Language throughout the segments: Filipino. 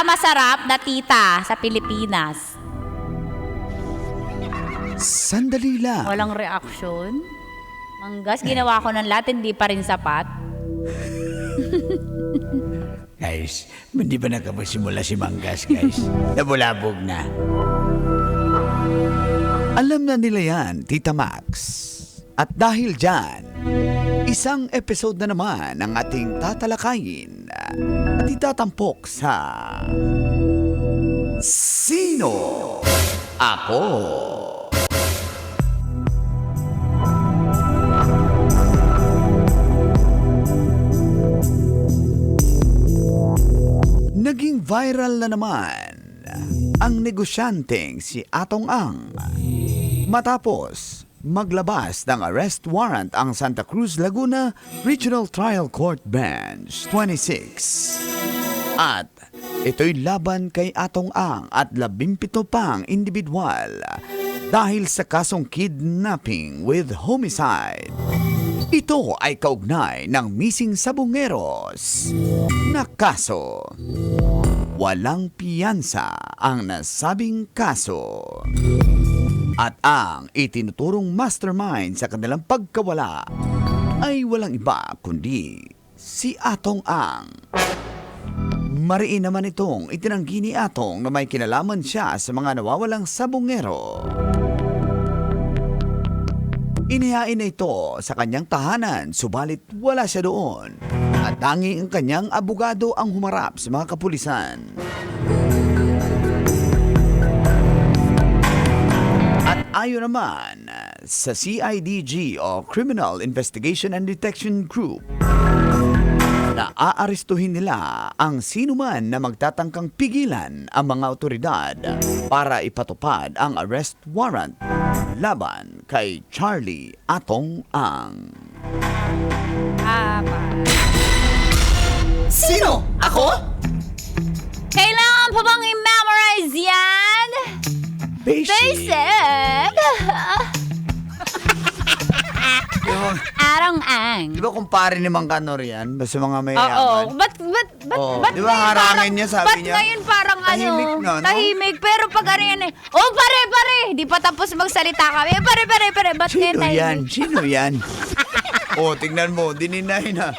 pinakamasarap na tita sa Pilipinas. Sandali lang. Walang reaction. Manggas, ginawa ko ng lahat, hindi pa rin sapat. Guys, hindi ba nakapasimula si Manggas, guys? Nabulabog na. Alam na nila yan, Tita Max. At dahil dyan, isang episode na naman ang ating tatalakayin at itatampok sa Sino Ako? Naging viral na naman ang negosyanteng si Atong Ang matapos maglabas ng arrest warrant ang Santa Cruz, Laguna Regional Trial Court Bench 26. At ito'y laban kay Atong Ang at 17 pang individual dahil sa kasong kidnapping with homicide. Ito ay kaugnay ng missing sabongeros na kaso. Walang piyansa ang nasabing kaso. At ang itinuturong mastermind sa kanilang pagkawala ay walang iba kundi si Atong Ang. Mariin naman itong itinanggi ni Atong na may kinalaman siya sa mga nawawalang sabongero. Inihain na ito sa kanyang tahanan, subalit wala siya doon. At tanging ang kanyang abogado ang humarap sa mga kapulisan. At ayon naman sa CIDG o Criminal Investigation and Detection Group, na aarestuhin nila ang sinuman na magtatangkang pigilan ang mga otoridad para ipatupad ang arrest warrant laban kay Charlie Atong Ang. Sino? Ako? Kailangan pa bang i-memorize yan? Basic! Arong Ang. Di ba kumpare ni Mang Kanor yan? Basta mga may Oo. yaman. Ba't Di ba harangin niya, sabi ba't niya? ngayon parang Tahimik na, no? tahimik. Pero pag ano yan eh, pare! Di pa tapos magsalita kami. Pare, ba't ngayon Sino yan? tahimik? Sino yan? Tignan mo, dininay na.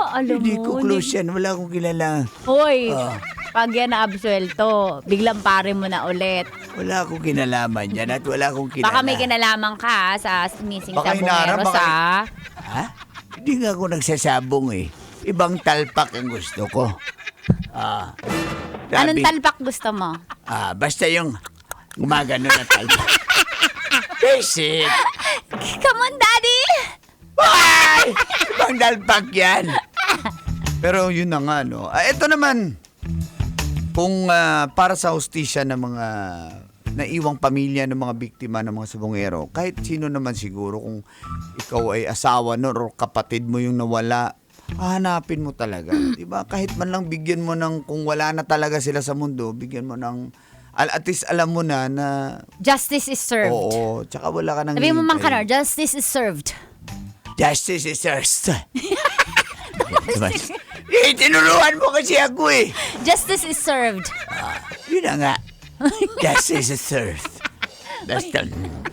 Alam Hindi mo. ko close yan, wala akong kilala. Hoy, Oh. pag yan na-absuelto, biglang pare mo na ulit. Wala akong kinalaman yan at wala akong kilala. Baka may kinalaman ka sa missing Baka sabongeros, baka- ha? Ha? Hindi nga ako nagsasabong eh. Ibang talpak ang gusto ko. Anong talpak gusto mo? Basta yung gumagano na talpak. Basic! Come on, Daddy! Ay! Ibang talpak yan. Pero yun na nga, no? Ito naman, kung para sa hustisya ng mga naiwang pamilya ng mga biktima ng mga sabongero, kahit sino naman siguro, kung ikaw ay asawa no, o kapatid mo yung nawala, hahanapin mo talaga. Diba? Kahit man lang bigyan mo ng, kung wala na talaga sila sa mundo, bigyan mo ng, at least alam mo na Justice is served. oo, tsaka wala ka nang Sabi mo, Mang hintay. Kanor, justice is served. Justice is served. Diba? Tinuruan mo kasi ako eh. Justice is served. Yun na nga. Justice is served. Basta,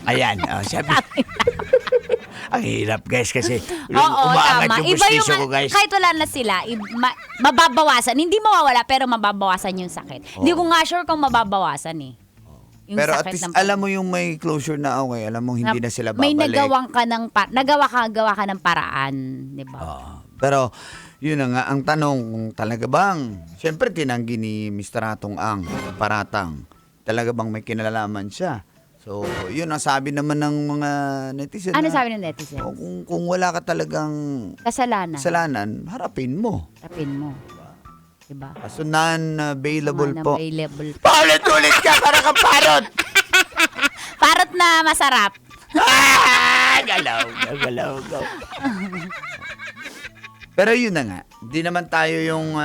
ayan, sabi. Ang hirap guys kasi umaangat yung gustisyo ko guys. Kahit wala na sila, mababawasan. Hindi mawawala, pero mababawasan yung sakit. Hindi ko nga sure kung mababawasan eh. Yung Pero at sakit least ng alam mo yung may closure na okay, alam mo hindi na sila babalik. may gawa ka ng paraan, di ba? Pero yun na nga ang tanong, kung talaga bang, siyempre tinanggi ni Mr. Atong Ang, paratang, talaga bang may kinalalaman siya? So, yun ang sabi naman ng mga netizen. Ano na, sabi ng netizen? Kung wala ka talagang kasalanan, harapin mo. Harapin mo. Diba? Kaso non-available po. Non-available. Paulit-ulit ka para kang parot! Parot na masarap. Galaw. Pero yun na nga, di naman tayo yung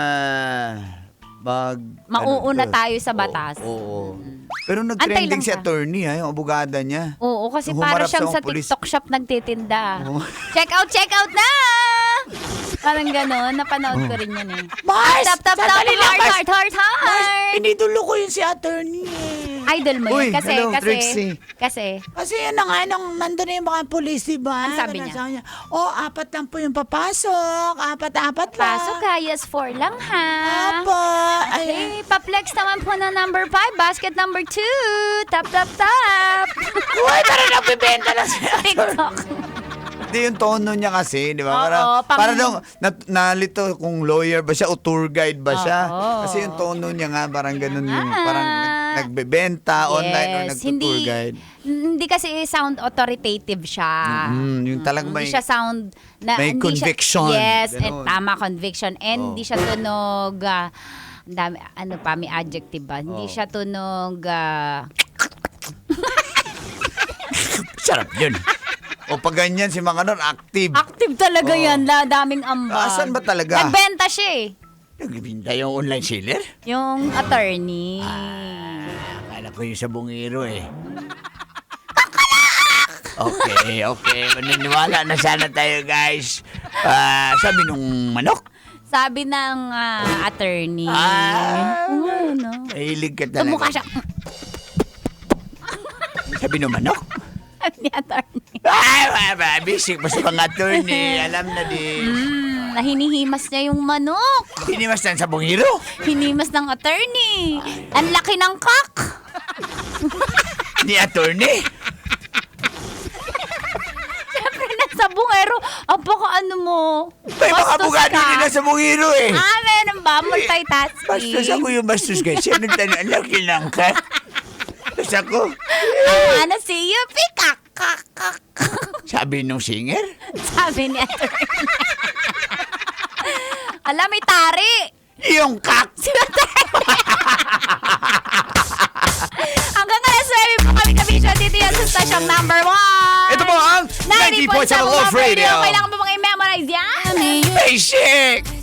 Mauuna tayo sa batas. Oo. Pero Antay nag-trending lang si ka. attorney, yung abogada niya. Oo, kasi Nung para humarap siyang sa sa mga pulis. TikTok shop nagtitinda. Oo. Check out na! Parang gano'n, napanood ko rin yan eh. Mars! Tap, Sandali lang Heart. Inidulo ko yun si attorney. Idol mo Uy, yun. Kasi, hello, Trixie. kasi, Kasi yun na nga, nung nandun na yung mga polis, diba? Ano sabi niya? Oh, 4 lang po yung papasok. 4 lang. pasok ka, yes, 4 lang ha. Apa. Ay, Okay, pa-flex naman po na number 5, basket number 2. Tap. uy, parang nagbibenta na si attorney. TikTok. Hindi yung tono niya kasi, di ba? Oo, Para daw, nalito kung lawyer ba siya o tour guide ba siya. Oo. Kasi yung tono niya nga, parang ganun yung, parang nagbebenta, online o nagtutour guide. Hindi kasi sound authoritative siya. Yung talagang Hindi may, siya sound na may hindi conviction. Yes, Ganun. tama, conviction. And hindi siya tunog ang dami, ano pa, may adjective ba? Hindi siya tunog sarap yun. O pag ganyan, si mga nun, active. active talaga yan, daming ambag. Asan ba talaga? Nagbenta siya eh. Nagbibinta yung online seller? Yung attorney. Akala ko yung sa bungiro eh. Okay. Maniniwala na sana tayo, guys. Sabi nung manok. Sabi ng attorney. Ano? Mahilig ka talaga. Tumukha siya. Sabi nung manok. Sabi ni attorney. Bisik pa sa mga attorney. Alam na din. Hinihimas niya yung manok. Hinimas na sa bungiro. Hinimas ng attorney. Ang laki ng cock. Ni attorney. Siyempre nasa bungero. Baka ano mo. May mga bastos bugado ka. din na sa bungiro eh. Meron ba? Multitasking. Bastos ako yung bastos guys. Siya nagtanong, ang laki ng kat. Tapos ako, Ano si Yupi? Kak. sabi nung singer, Sabi ni attorney. Alam, may tari. yung kak. Hanggang alas 9 po kami kabisyon dito yan sa station number 1. Ito po ang 90.7 Love Radio. Kailangan mo bang i-memorize yan? Basic!